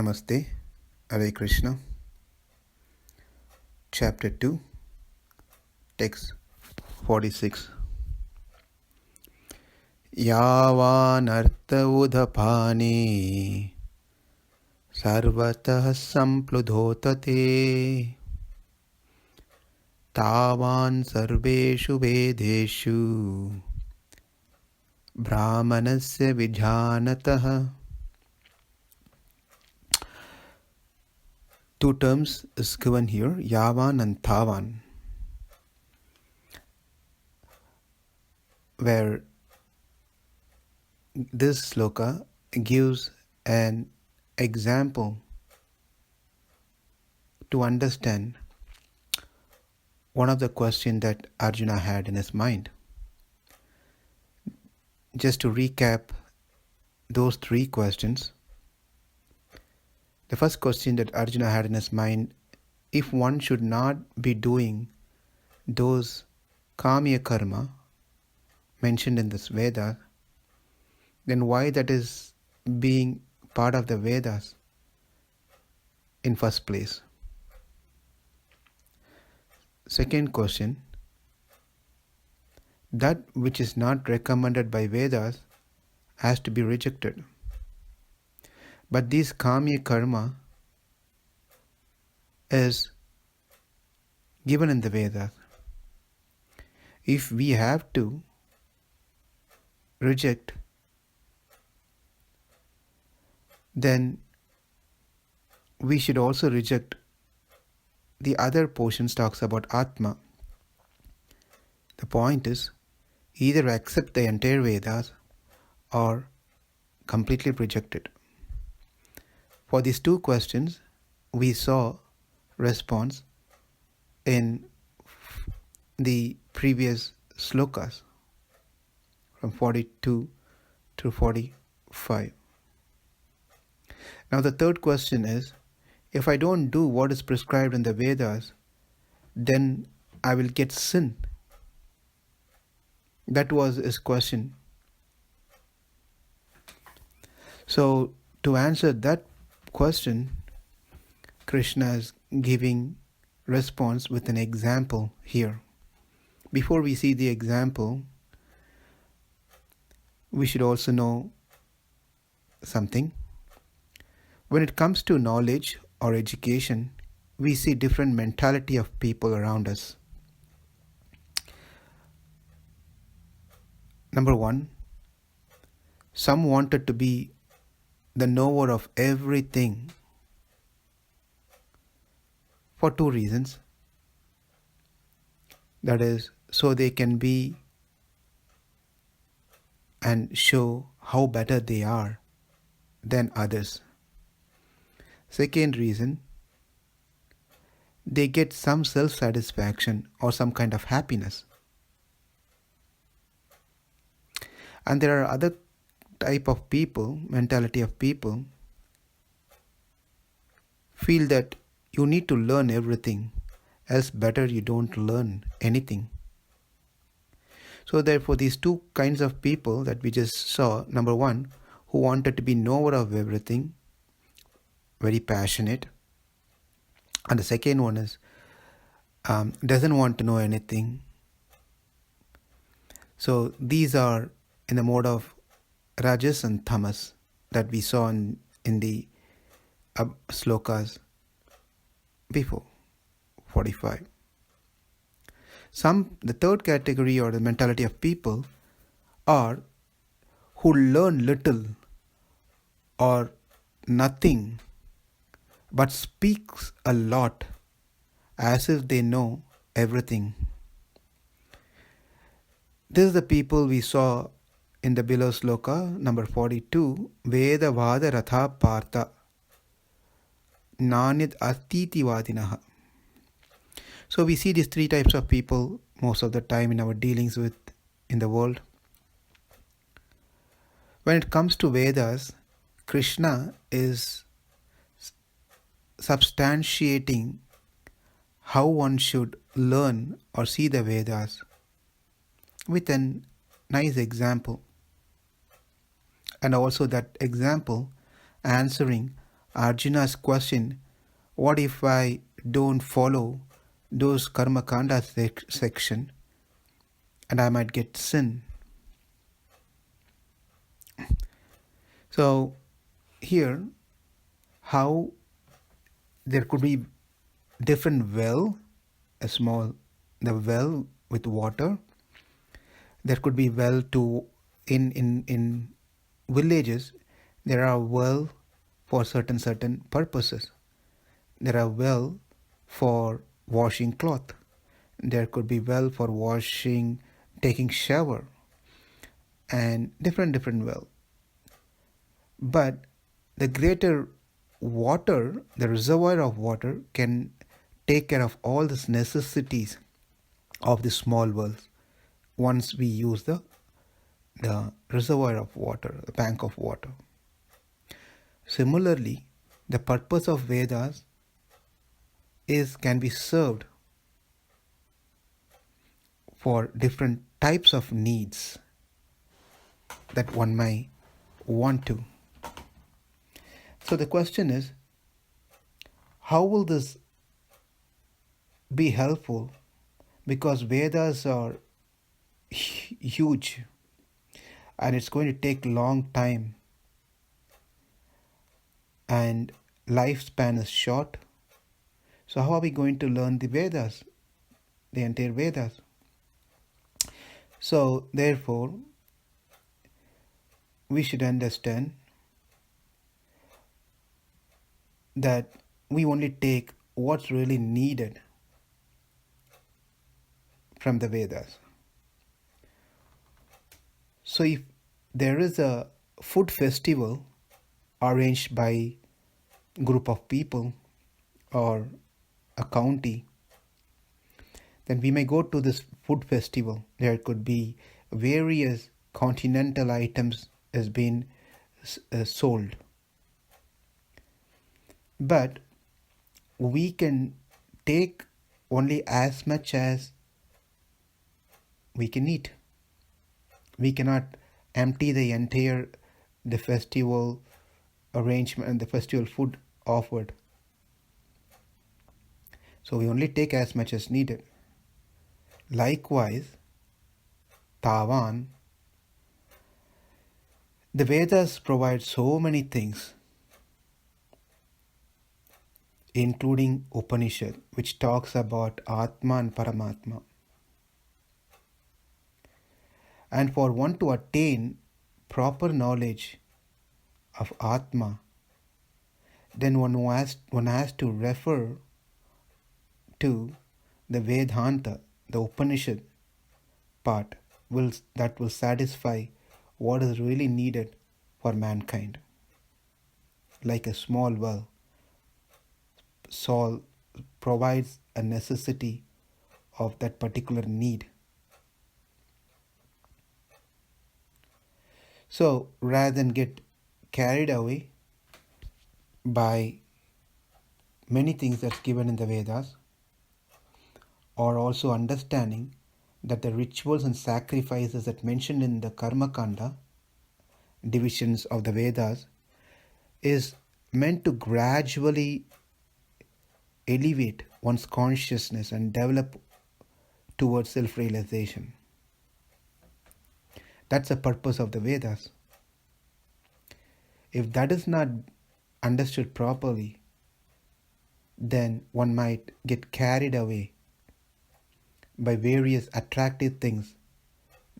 Namaste, Hare Krishna. Chapter 2, Text 46. Yāvān artha uda-pāne sarvataḥ samplutodake tāvān sarveṣu vedeṣu brāhmaṇasya vijānataḥ. Two terms is given here, yāvān and tāvān, where this sloka gives an example to understand one of the questions that Arjuna had in his mind. Just to recap those three questions. The first question that Arjuna had in his mind, if one should not be doing those kamya karma mentioned in this Veda, then why that is being part of the Vedas in first place? Second question, that which is not recommended by Vedas has to be rejected. But this kamya karma is given in the Vedas. If we have to reject, then we should also reject the other portions talks about Atma. The point is, either accept the entire Vedas or completely reject it. For these two questions, we saw response in the previous slokas from 42 to 45. Now the third question is, if I don't do what is prescribed in the Vedas, then I will get sin. That was his question. So to answer that question, Krishna is giving response with an example here. Before we see the example, we should also know something. When it comes to knowledge or education, we see different mentality of people around us. Number one, some wanted to be the knower of everything for two reasons. That is, so they can be and show how better they are than others. Second reason, they get some self-satisfaction or some kind of happiness. And there are other type of people, mentality of people, feel that you need to learn everything, else better you don't learn anything. So therefore these two kinds of people that we just saw, number one, who wanted to be knower of everything, very passionate, and the second one is doesn't want to know anything. So these are in the mode of Rajas and Tamas that we saw in the slokas before, 45. The third category or the mentality of people are who learn little or nothing but speaks a lot as if they know everything. This is the people we saw in the below sloka, number 42, Veda vada ratha partha nanyad astiti vadinaha. So we see these three types of people most of the time in our dealings with in the world. When it comes to Vedas, Krishna is substantiating how one should learn or see the Vedas with a nice example. And also that example answering Arjuna's question, what if I don't follow those karma kanda section and I might get sin? So here, how there could be different well, the well with water. There could be well to in villages. There are well for certain purposes. There are well for washing cloth. There could be well for washing, taking shower, and different well. But the greater water, the reservoir of water, can take care of all these necessities of the small wells once we use the reservoir of water, the bank of water. Similarly, the purpose of Vedas can be served for different types of needs that one may want to. So the question is, how will this be helpful? Because Vedas are huge and it's going to take long time, and lifespan is short. So how are we going to learn the Vedas, the entire Vedas? So therefore, we should understand that we only take what's really needed from the Vedas. So if there is a food festival arranged by a group of people or a county, then we may go to this food festival. There could be various continental items as being sold. But we can take only as much as we can eat. We cannot empty the festival arrangement and the festival food offered. So we only take as much as needed. Likewise, tāvān, the Vedas provide so many things, including Upanishad, which talks about Atma and Paramatma. And for one to attain proper knowledge of Atma, then one has to refer to the Vedanta, the Upanishad part, that will satisfy what is really needed for mankind. Like a small well, Saul provides a necessity of that particular need. So rather than get carried away by many things that's given in the Vedas, or also understanding that the rituals and sacrifices that mentioned in the Karma Kanda divisions of the Vedas is meant to gradually elevate one's consciousness and develop towards self-realization. That's the purpose of the Vedas. If that is not understood properly, then one might get carried away by various attractive things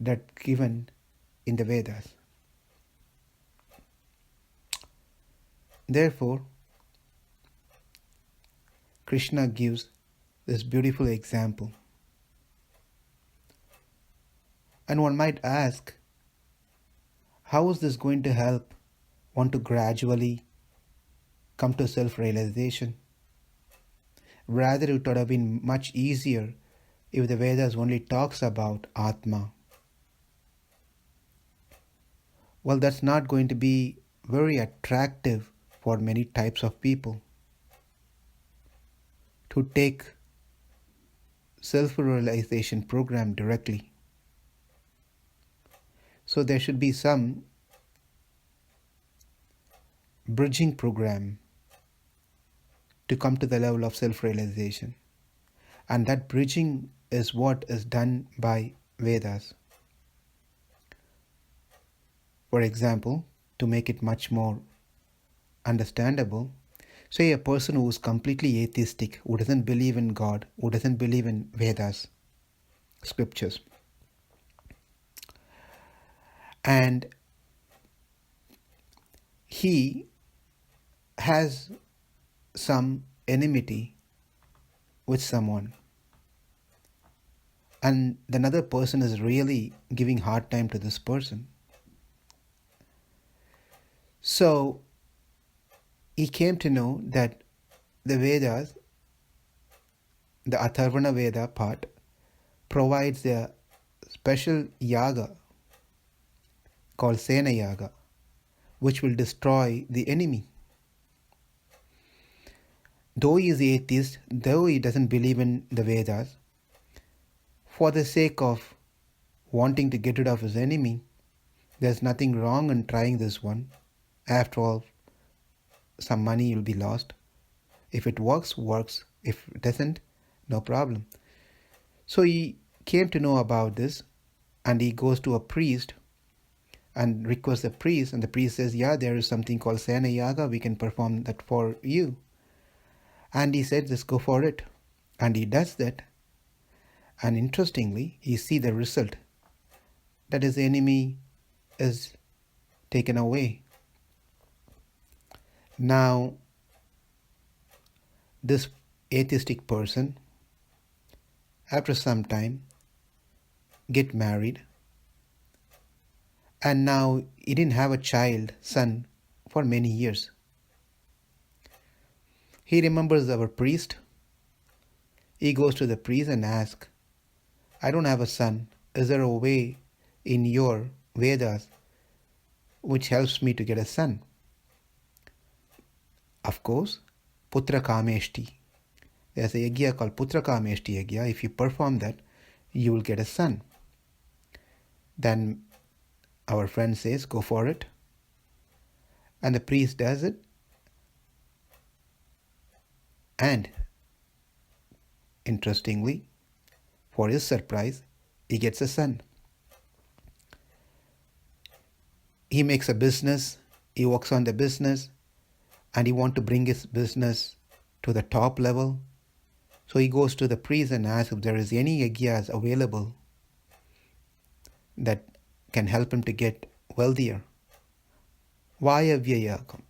that given in the Vedas. Therefore, Krishna gives this beautiful example. And one might ask, how is this going to help one to gradually come to self-realization? Rather, it would have been much easier if the Vedas only talks about Atma. Well, that's not going to be very attractive for many types of people to take self-realization program directly. So there should be some bridging program to come to the level of self-realization. And that bridging is what is done by Vedas. For example, to make it much more understandable, say a person who is completely atheistic, who doesn't believe in God, who doesn't believe in Vedas, scriptures, and he has some enmity with someone, and another person is really giving hard time to this person. So he came to know that the Vedas, the Atharvana Veda part, provides a special yaga called Sena Yaga, which will destroy the enemy. Though he is atheist, though he doesn't believe in the Vedas, for the sake of wanting to get rid of his enemy, there's nothing wrong in trying this one. After all, some money will be lost. If it works, works. If it doesn't, no problem. So he came to know about this, and he goes to a priest and requests the priest, and the priest says, yeah, there is something called Sena Yaga, we can perform that for you. And he said, just go for it. And he does that. And interestingly, you see the result, that his enemy is taken away. Now, this atheistic person, after some time, get married, and now he didn't have a child, son, for many years. He remembers our priest. He goes to the priest and asks, I don't have a son. Is there a way in your Vedas which helps me to get a son? Of course, putra kameshti. There's a yagya called putra kameshti yagya. If you perform that, you will get a son. Then our friend says, go for it. And the priest does it. And interestingly, for his surprise, he gets a son. He makes a business, he works on the business, and he wants to bring his business to the top level. So he goes to the priest and asks if there is any yagyas available that can help him to get wealthier. Vayavya yagam.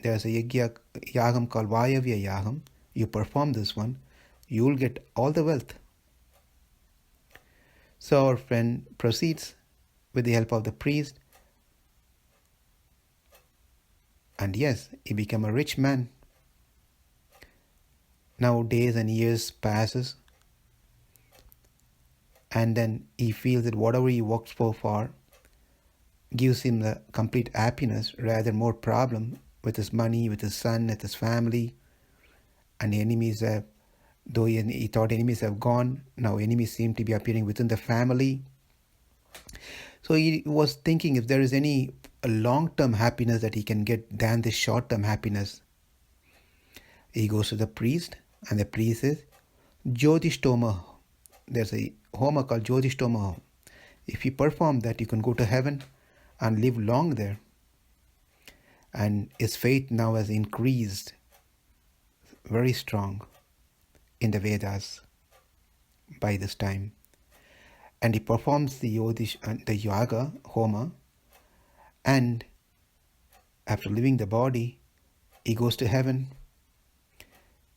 There's a yagam called Vayavya yagam. You perform this one, you will get all the wealth. So our friend proceeds with the help of the priest. And yes, he became a rich man. Now days and years passes. And then he feels that whatever he worked for gives him the complete happiness, rather more problem with his money, with his son, with his family. And the enemies have, though he thought enemies have gone, now enemies seem to be appearing within the family. So he was thinking if there is any long-term happiness that he can get than this short-term happiness. He goes to the priest, and the priest says, Jyotishtoma. There's a homa called Jyotishtoma. If you perform that, you can go to heaven and live long there. And his faith now has increased very strong in the Vedas by this time. And he performs the yaga, homa, and after leaving the body, he goes to heaven.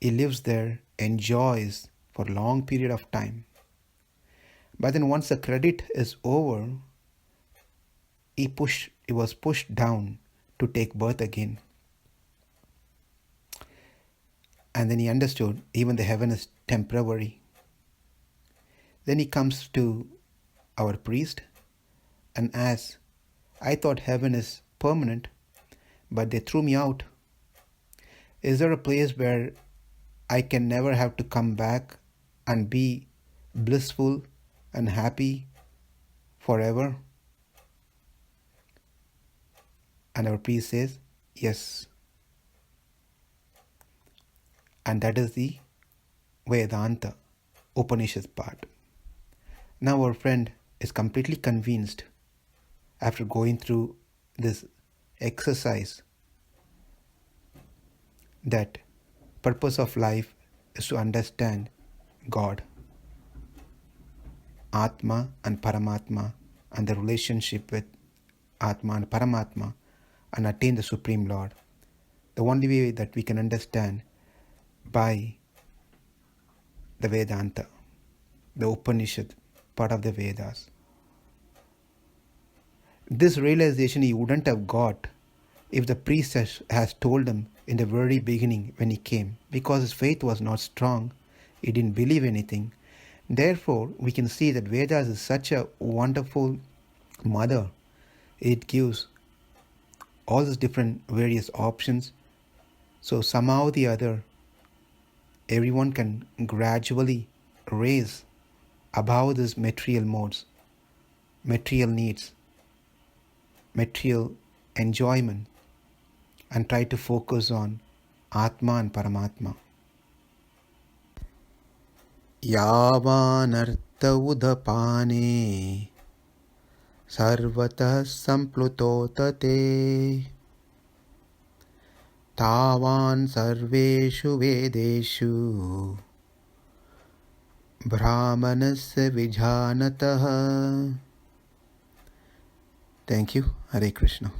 He lives there, enjoys for a long period of time. But then once the credit is over, he was pushed down to take birth again. And then he understood even the heaven is temporary. Then he comes to our priest and asks, I thought heaven is permanent, but they threw me out. Is there a place where I can never have to come back and be blissful and happy forever? And our priest says, yes. And that is the Vedanta, Upanishad part. Now our friend is completely convinced after going through this exercise that purpose of life is to understand God, Atma and Paramatma, and the relationship with Atma and Paramatma, and attain the Supreme Lord. The only way that we can understand by the Vedanta, the Upanishad, part of the Vedas. This realization he wouldn't have got if the priest has told him in the very beginning when he came, because his faith was not strong, he didn't believe anything. Therefore, we can see that Vedas is such a wonderful mother. It gives all these different various options. So somehow or the other, everyone can gradually raise above these material modes, material needs, material enjoyment, and try to focus on Atma and Paramatma. Yāvān artha uda-pāne sarvataḥ samplutodake tāvān sarveṣu vedeṣu brāhmaṇasya vijānataḥ. Thank you. Hare Krishna.